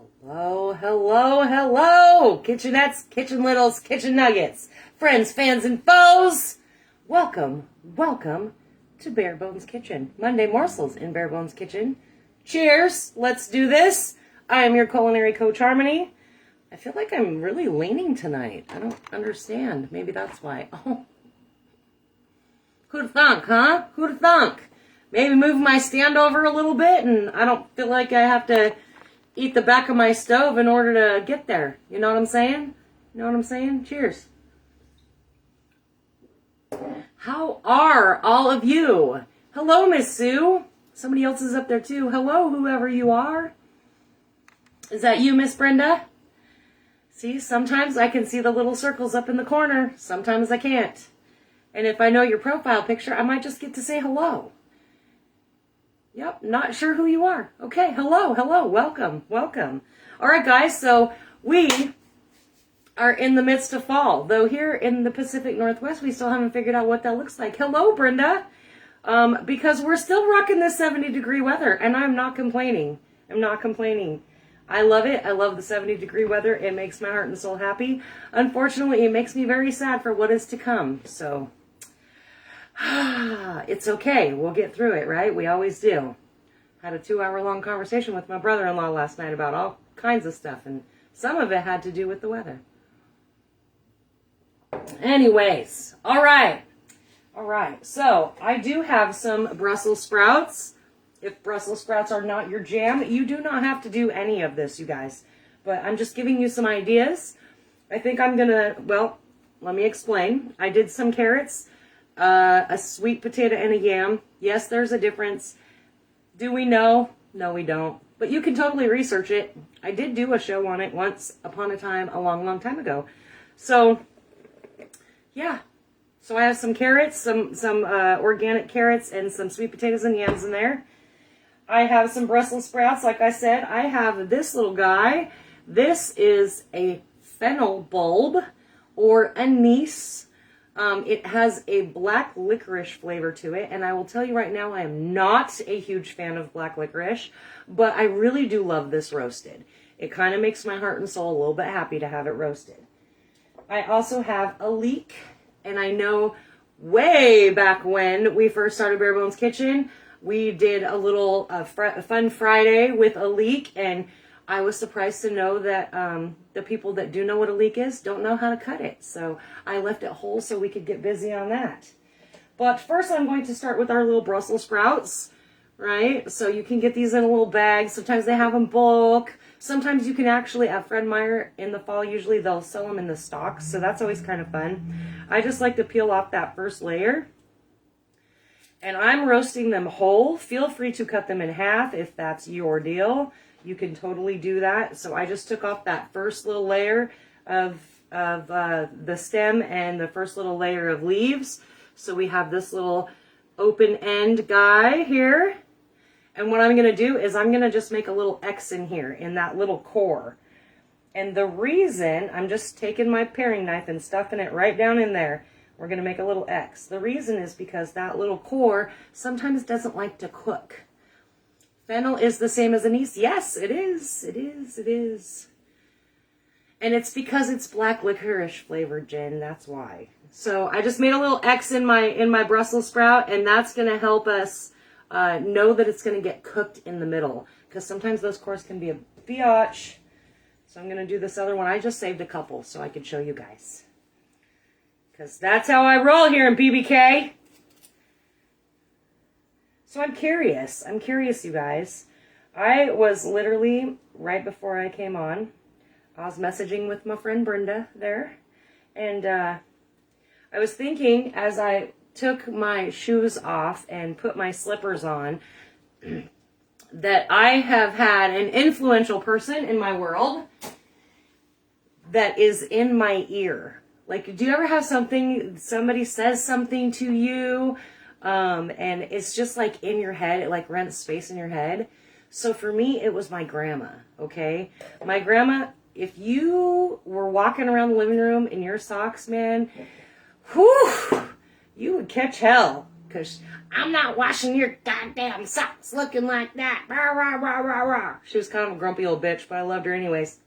Hello, hello, hello, kitchenettes, kitchen littles, kitchen nuggets, friends, fans, and foes. Welcome, welcome to Bare Bones Kitchen. Monday morsels in Bare Bones Kitchen. Cheers, let's do this. I am your culinary coach, Harmony. I feel like I'm really leaning tonight. I don't understand. Maybe that's why. Oh. Who'd thunk, huh? Who'd thunk? Maybe move my stand over a little bit and I don't feel like I have to eat the back of my stove in order to get there. You know what I'm saying? You know what I'm saying? Cheers. How are all of you? Hello, Miss Sue. Somebody else is up there too. Hello, whoever you are. Is that you, Miss Brenda? See, sometimes I can see the little circles up in the corner. Sometimes I can't. And if I know your profile picture, I might just get to say hello. Yep, not sure who you are. Okay, hello, hello, welcome, welcome. All right, guys, so we are in the midst of fall, though here in the Pacific Northwest, we still haven't figured out what that looks like. Hello, Brenda, because we're still rocking this 70-degree weather, and I'm not complaining. I'm not complaining. I love it. I love the 70-degree weather. It makes my heart and soul happy. Unfortunately, it makes me very sad for what is to come, so... It's okay. We'll get through it, right? We always do. Had a 2-hour-long conversation with my brother-in-law last night about all kinds of stuff, and some of it had to do with the weather. Anyways, all right. All right. So, I do have some Brussels sprouts. If Brussels sprouts are not your jam, you do not have to do any of this, you guys. But I'm just giving you some ideas. I think I'm going to, well, let me explain. I did some carrots. A sweet potato and a yam. Yes, there's a difference. Do we know? No, we don't. But you can totally research it. I did do a show on it once upon a time, a long, long time ago. So, yeah. So I have some carrots, some organic carrots, and some sweet potatoes and yams in there. I have some Brussels sprouts, like I said. I have this little guy. This is a fennel bulb or anise. It has a black licorice flavor to it, and I will tell you right now, I am not a huge fan of black licorice, but I really do love this roasted. It kind of makes my heart and soul a little bit happy to have it roasted. I also have a leek, and I know way back when we first started Bare Bones Kitchen, we did a little fun Friday with a leek, and I was surprised to know that the people that do know what a leek is don't know how to cut it. So I left it whole so we could get busy on that. But first I'm going to start with our little Brussels sprouts, right? So you can get these in a little bag. Sometimes they have them bulk. Sometimes you can actually, at Fred Meyer in the fall, usually they'll sell them in the stalks. So that's always kind of fun. I just like to peel off that first layer. And I'm roasting them whole. Feel free to cut them in half if that's your deal. You can totally do that. So I just took off that first little layer of the stem and the first little layer of leaves. So we have this little open end guy here. And what I'm going to do is I'm going to just make a little X in here in that little core. And the reason, I'm just taking my paring knife and stuffing it right down in there. We're going to make a little X. The reason is because that little core sometimes doesn't like to cook. Fennel is the same as anise. Yes, it is. It is. It is. And it's because it's black licorice flavored, Jen. That's why. So I just made a little X in my Brussels sprout, and that's going to help us know that it's going to get cooked in the middle. Because sometimes those cores can be a biatch. So I'm going to do this other one. I just saved a couple so I could show you guys. Because that's how I roll here in BBK. So I'm curious, you guys. I was literally, right before I came on, I was messaging with my friend Brenda there. And I was thinking, as I took my shoes off and put my slippers on, that I have had an influential person in my world that is in my ear. Like, do you ever have somebody says something to you, and it's just like in your head, it like rents space in your head? So for me, it was my grandma, okay? My grandma, if you were walking around the living room in your socks, man, whew, you would catch hell. because I'm not washing your goddamn socks looking like that. Rah, rah, rah, rah, rah. She was kind of a grumpy old bitch, but I loved her anyways.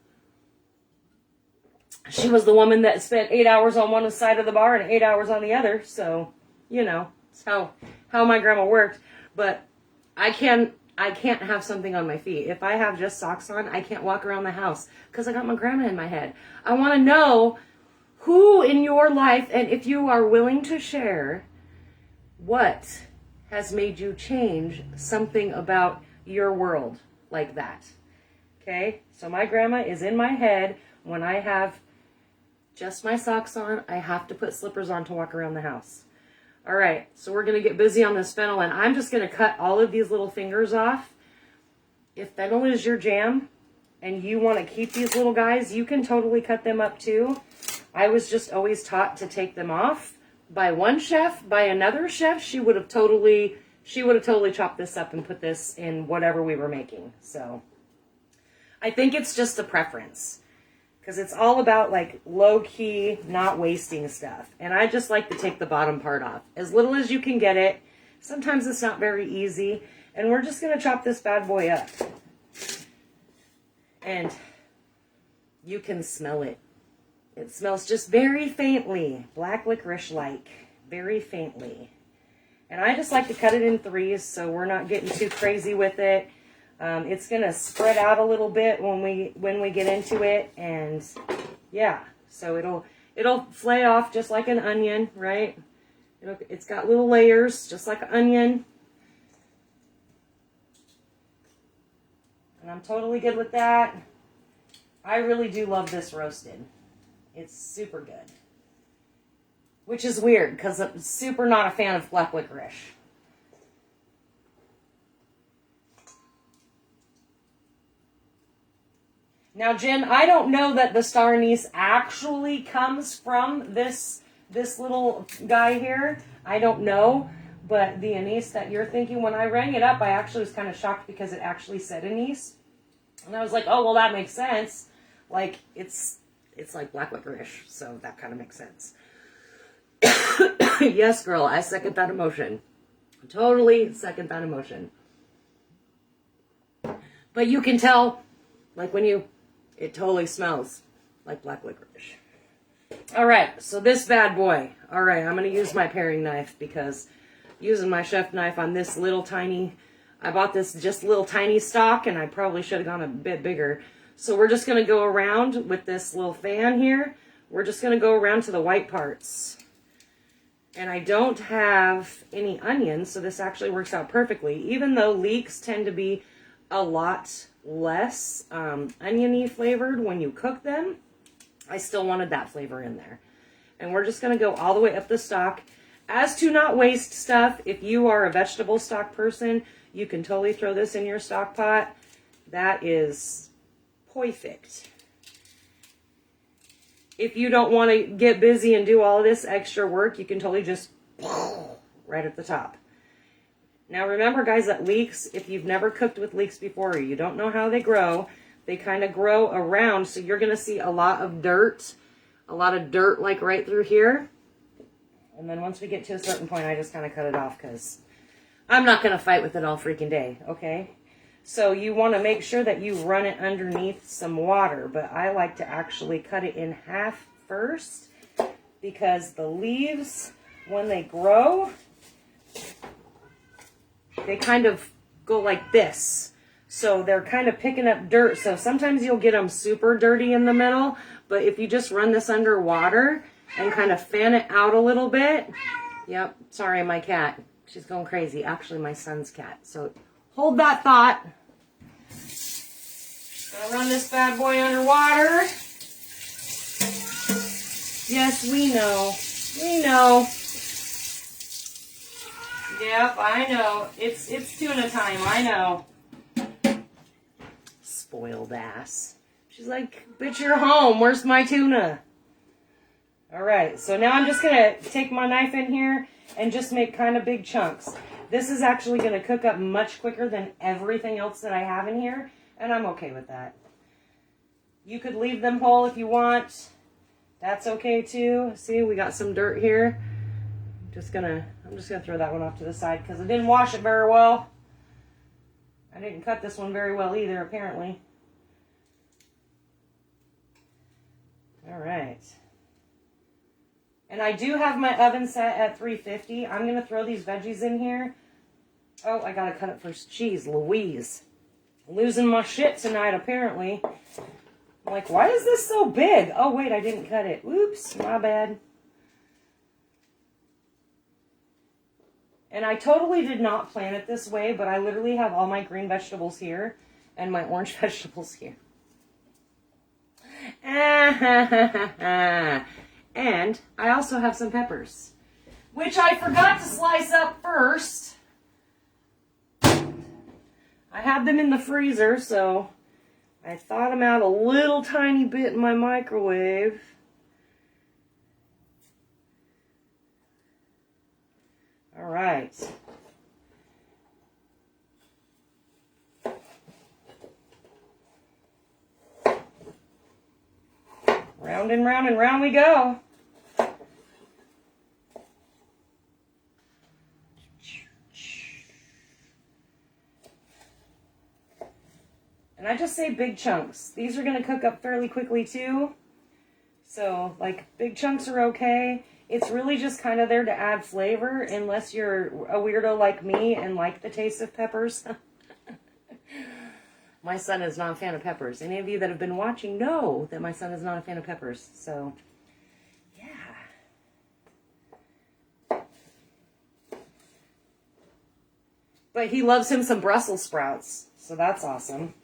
She was the woman that spent 8 hours on one side of the bar and 8 hours on the other. So, you know, it's how my grandma worked. But I can't have something on my feet. If I have just socks on, I can't walk around the house because I got my grandma in my head. I want to know who in your life, and if you are willing to share, what has made you change something about your world like that. Okay? So my grandma is in my head. When I have just my socks on, I have to put slippers on to walk around the house. All right, so we're going to get busy on this fennel, and I'm just going to cut all of these little fingers off. If fennel is your jam and you want to keep these little guys, you can totally cut them up too. I was just always taught to take them off by one chef. By another chef, she would have totally chopped this up and put this in whatever we were making. So I think it's just a preference, because it's all about like low-key, not wasting stuff. And I just like to take the bottom part off. As little as you can get it. Sometimes it's not very easy. And we're just going to chop this bad boy up. And you can smell it. It smells just very faintly, black licorice-like, very faintly. And I just like to cut it in threes so we're not getting too crazy with it. It's going to spread out a little bit when we get into it, and yeah, so it'll flay off just like an onion, right? It's got little layers just like an onion. And I'm totally good with that. I really do love this roasted. It's super good. Which is weird, because I'm super not a fan of black licorice. Now, Jen, I don't know that the star anise actually comes from this little guy here. I don't know. But the anise that you're thinking, when I rang it up, I actually was kind of shocked because it actually said anise. And I was like, oh, well, that makes sense. Like, it's like black licorice, so that kind of makes sense. Yes, girl, I second that emotion. Totally second that emotion. But you can tell, like it totally smells like black licorice. All right, so this bad boy. All right, I'm going to use my paring knife because using my chef knife on this little tiny, I bought this just little tiny stock, and I probably should have gone a bit bigger. So we're just going to go around with this little fan here. We're just going to go around to the white parts. And I don't have any onions, so this actually works out perfectly. Even though leeks tend to be a lot less oniony flavored when you cook them, I still wanted that flavor in there. And we're just going to go all the way up the stock. As to not waste stuff, if you are a vegetable stock person, you can totally throw this in your stock pot. That is perfect. If you don't want to get busy and do all of this extra work, you can totally just right at the top. Now remember, guys, that leeks, if you've never cooked with leeks before or you don't know how they kind of grow around. So you're going to see a lot of dirt like right through here. And then once we get to a certain point, I just kind of cut it off because I'm not going to fight with it all freaking day, okay? So you want to make sure that you run it underneath some water, but I like to actually cut it in half first because the leaves, when they grow, they kind of go like this. So they're kind of picking up dirt. So sometimes you'll get them super dirty in the middle, but if you just run this under water and kind of fan it out a little bit. Yep, sorry, my cat. She's going crazy. Actually, my son's cat. So hold that thought. Gonna run this bad boy underwater. Yes, we know. We know. Yep, I know. It's tuna time. I know. Spoiled ass. She's like, bitch, you're home. Where's my tuna? All right, so now I'm just going to take my knife in here and just make kind of big chunks. This is actually going to cook up much quicker than everything else that I have in here, and I'm okay with that. You could leave them whole if you want. That's okay too. See, we got some dirt here. I'm just gonna throw that one off to the side because I didn't wash it very well. I didn't cut this one very well either, apparently. All right. And I do have my oven set at 350. I'm going to throw these veggies in here. Oh, I got to cut it first. Jeez Louise. Losing my shit tonight, apparently. I'm like, why is this so big? Oh, wait, I didn't cut it. Oops, my bad. And I totally did not plan it this way, but I literally have all my green vegetables here and my orange vegetables here. And I also have some peppers, which I forgot to slice up first. I had them in the freezer, so I thawed them out a little tiny bit in my microwave. All right. Round and round and round we go. And I just say big chunks. These are going to cook up fairly quickly too. So, like, big chunks are okay. It's really just kind of there to add flavor, unless you're a weirdo like me and like the taste of peppers. My son is not a fan of peppers. Any of you that have been watching know that my son is not a fan of peppers. So, yeah. But he loves him some Brussels sprouts. So that's awesome.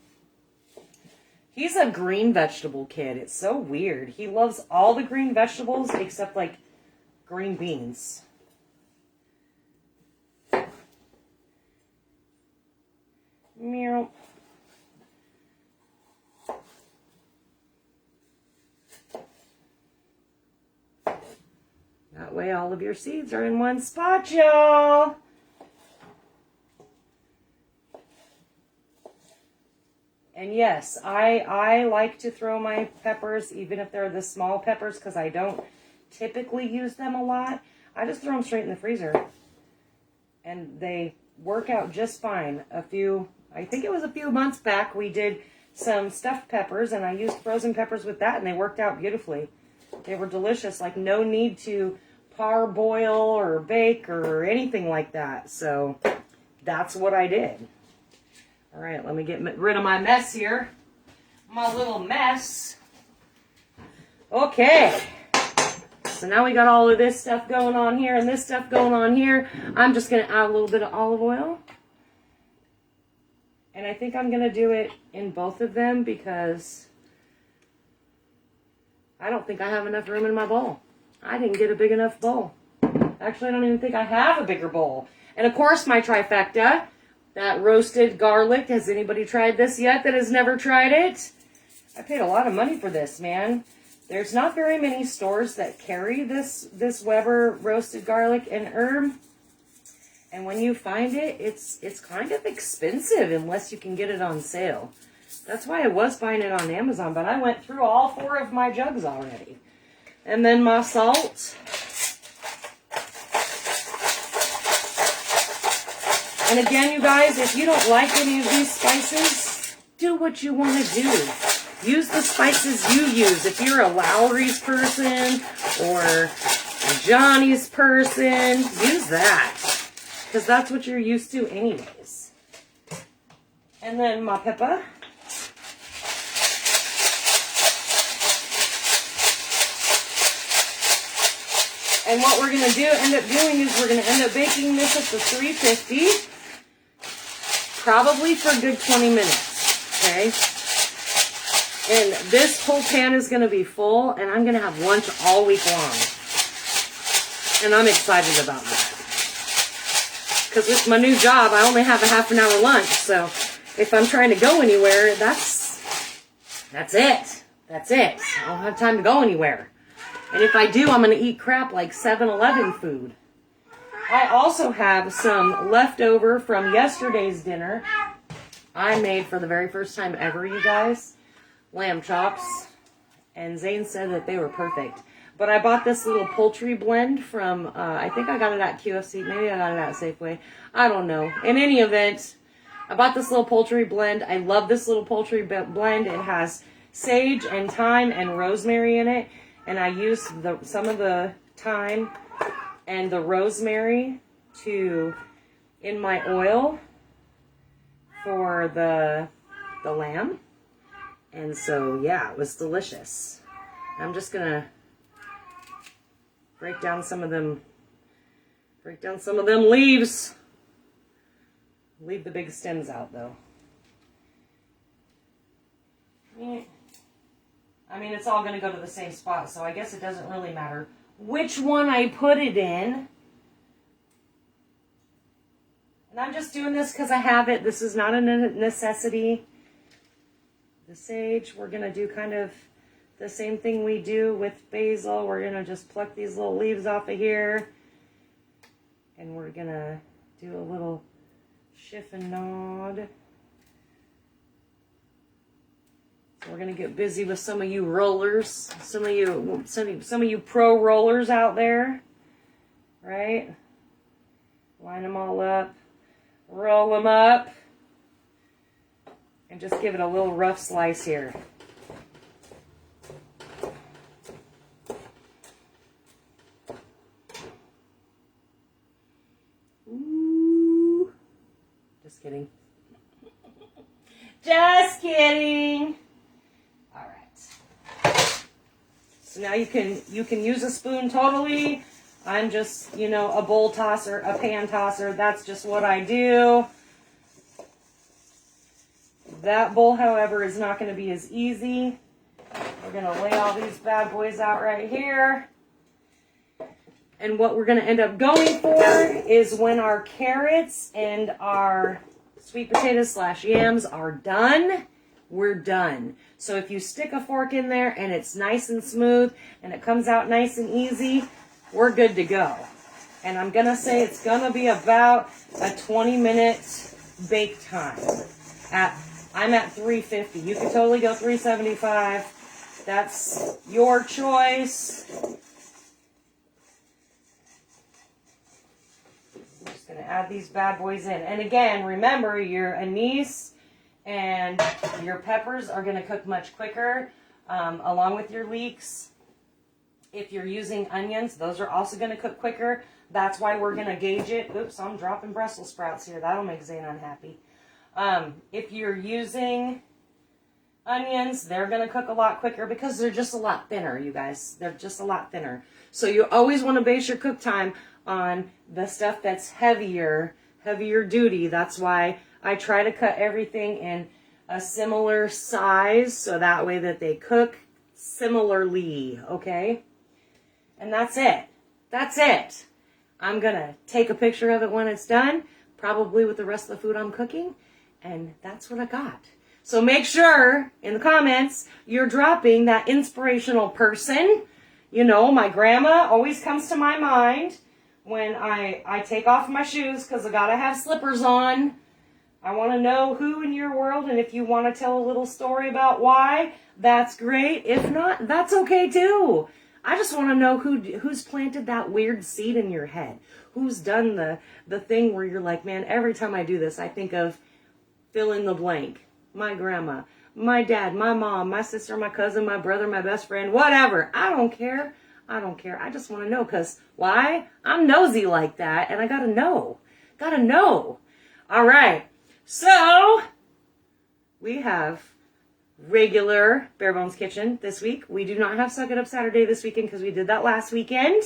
He's a green vegetable kid. It's so weird. He loves all the green vegetables except, like, green beans. Meow. That way all of your seeds are in one spot, y'all. And yes, I like to throw my peppers, even if they're the small peppers, because I don't typically use them a lot. I just throw them straight in the freezer. And they work out just fine. I think it was a few months back, we did some stuffed peppers, and I used frozen peppers with that, and they worked out beautifully. They were delicious, like no need to parboil or bake or anything like that. So that's what I did. All right, let me get rid of my mess here. My little mess. Okay. So now we got all of this stuff going on here and this stuff going on here. I'm just going to add a little bit of olive oil. And I think I'm going to do it in both of them because I don't think I have enough room in my bowl. I didn't get a big enough bowl. Actually, I don't even think I have a bigger bowl. And of course, my trifecta. That roasted garlic. Has anybody tried this yet that has never tried it? I paid a lot of money for this, man. There's not very many stores that carry this Weber roasted garlic and herb. And when you find it, it's kind of expensive unless you can get it on sale. That's why I was buying it on Amazon, but I went through all 4 of my jugs already. And then my salt. And again, you guys, if you don't like any of these spices, do what you want to do. Use the spices you use. If you're a Lowry's person or a Johnny's person, use that. Because that's what you're used to anyways. And then my pepper. And what we're going to end up doing is we're going to end up baking this at the 350. Probably for a good 20 minutes, okay? And this whole pan is going to be full, and I'm going to have lunch all week long. And I'm excited about that. Because with my new job, I only have a half an hour lunch, so if I'm trying to go anywhere, that's it. That's it. I don't have time to go anywhere. And if I do, I'm going to eat crap like 7-Eleven food. I also have some leftover from yesterday's dinner. I made for the very first time ever, you guys, lamb chops. And Zane said that they were perfect. But I bought this little poultry blend from, I think I got it at QFC. Maybe I got it at Safeway. I don't know. In any event, I bought this little poultry blend. I love this little poultry blend. It has sage and thyme and rosemary in it. And I used some of the thyme and the rosemary in my oil for the lamb. And so, yeah, it was delicious. I'm just going to break down some of them leaves. Leave the big stems out, though. I mean, it's all going to go to the same spot, so I guess it doesn't really matter which one I put it in. And I'm just doing this because I have it. This is not a necessity. The sage, we're going to do kind of the same thing we do with basil. We're going to just pluck these little leaves off of here. And we're going to do a little chiffonade. So we're going to get busy with some of you rollers. Some of you pro rollers out there. Right? Line them all up. Roll them up. And just give it a little rough slice here. Ooh. Just kidding. Just kidding. All right. So now you can use a spoon totally. I'm just, a bowl tosser, a pan tosser. That's just what I do. That bowl, however, is not going to be as easy. We're going to lay all these bad boys out right here. And what we're going to end up going for is when our carrots and our sweet potatoes / yams are done, we're done. So if you stick a fork in there and it's nice and smooth and it comes out nice and easy, we're good to go. And I'm going to say it's going to be about a 20-minute bake time. I'm at 350. You could totally go 375. That's your choice. I'm just going to add these bad boys in. And again, remember, your anise and your peppers are going to cook much quicker, along with your leeks. If you're using onions, those are also going to cook quicker. That's why we're going to gauge it. Oops, I'm dropping Brussels sprouts here. That'll make Zane unhappy. If you're using onions, they're going to cook a lot quicker because they're just a lot thinner, you guys. They're just a lot thinner. So you always want to base your cook time on the stuff that's heavier duty. That's why I try to cut everything in a similar size so that way that they cook similarly, okay? And that's it. That's it. I'm going to take a picture of it when it's done, probably with the rest of the food I'm cooking, and that's what I got. So make sure in the comments you're dropping that inspirational person. My grandma always comes to my mind when I take off my shoes because I got to have slippers on. I want to know who in your world, and if you want to tell a little story about why, that's great. If not, that's okay too. I just want to know who's planted that weird seed in your head. Who's done the thing where you're like, man, every time I do this, I think of fill in the blank. My grandma, my dad, my mom, my sister, my cousin, my brother, my best friend, whatever. I don't care. I just want to know because why? I'm nosy like that, and I got to know. Got to know. All right. So we have regular Bare Bones Kitchen this week. We do not have Suck It Up Saturday this weekend because we did that last weekend.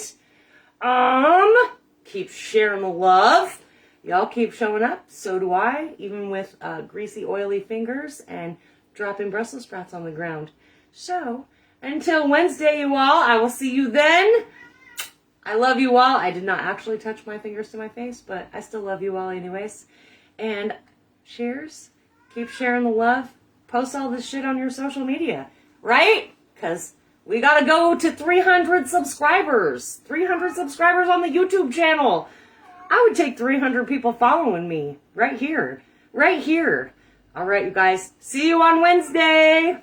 Keep sharing the love. Y'all keep showing up. So do I, even with greasy, oily fingers and dropping Brussels sprouts on the ground. So, until Wednesday, you all, I will see you then. I love you all. I did not actually touch my fingers to my face, but I still love you all anyways. And shares. Keep sharing the love. Post all this shit on your social media, right? Because we got to go to 300 subscribers. 300 subscribers on the YouTube channel. I would take 300 people following me right here. Right here. All right, you guys. See you on Wednesday.